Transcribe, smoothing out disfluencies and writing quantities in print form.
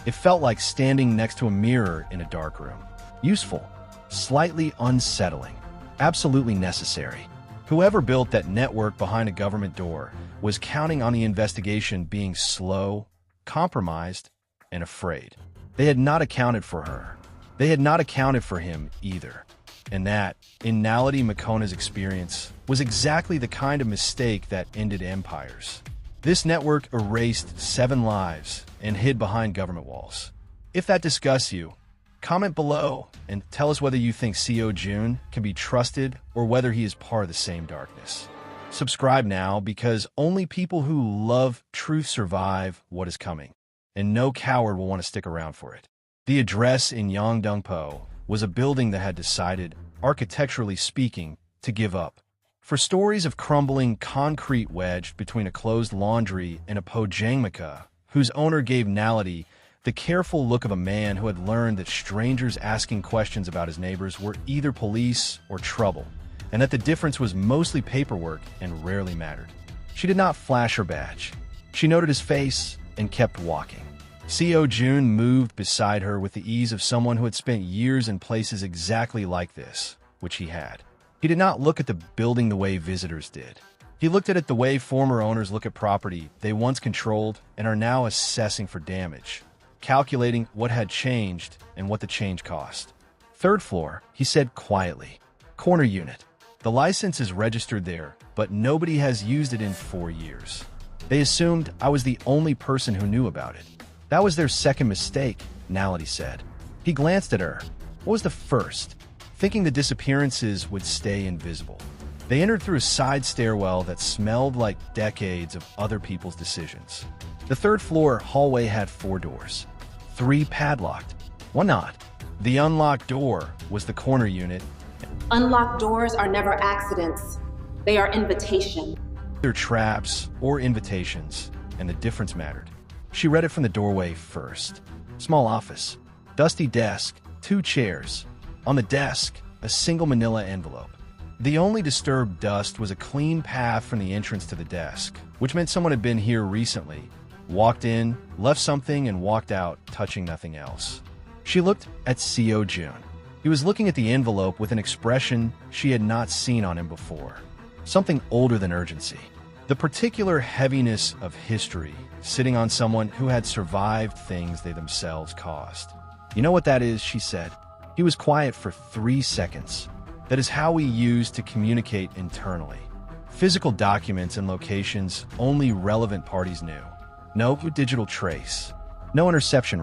It felt like standing next to a mirror in a dark room. Useful, slightly unsettling, absolutely necessary. Whoever built that network behind a government door was counting on the investigation being slow, compromised, and afraid. They had not accounted for her. They had not accounted for him either. And that, in Naledi Makona's experience, was exactly the kind of mistake that ended empires. This network erased 7 lives and hid behind government walls. If that disgusts you, comment below and tell us whether you think Seo Jun can be trusted or whether he is part of the same darkness. Subscribe now because only people who love truth survive what is coming, and no coward will want to stick around for it. The address in Yongdongpo was a building that had decided, architecturally speaking, to give up. For stories of crumbling concrete wedged between a closed laundry and a pojangmaka, whose owner gave Naledi the careful look of a man who had learned that strangers asking questions about his neighbors were either police or trouble, and that the difference was mostly paperwork and rarely mattered. She did not flash her badge. She noted his face and kept walking. Seo Jun moved beside her with the ease of someone who had spent years in places exactly like this, which he had. He did not look at the building the way visitors did. He looked at it the way former owners look at property they once controlled and are now assessing for damage, calculating what had changed and what the change cost. "Third floor," he said quietly. "Corner unit. The license is registered there, but nobody has used it in 4 years. They assumed I was the only person who knew about it." "That was their second mistake," Naledi said. He glanced at her. What was the first? Thinking the disappearances would stay invisible. They entered through a side stairwell that smelled like decades of other people's decisions. The third floor hallway had 4 doors. 3 padlocked, 1 not. The unlocked door was the corner unit. Unlocked doors are never accidents. They are invitation. Either traps or invitations, and the difference mattered. She read it from the doorway first. Small office, dusty desk, 2 chairs. On the desk, a single manila envelope. The only disturbed dust was a clean path from the entrance to the desk, which meant someone had been here recently, walked in, left something, and walked out, touching nothing else. She looked at Seo Jun. He was looking at the envelope with an expression she had not seen on him before. Something older than urgency. The particular heaviness of history sitting on someone who had survived things they themselves caused. "You know what that is?" she said. He was quiet for 3 seconds. "That is how we use to communicate internally. Physical documents and locations only relevant parties knew. No digital trace. No interception."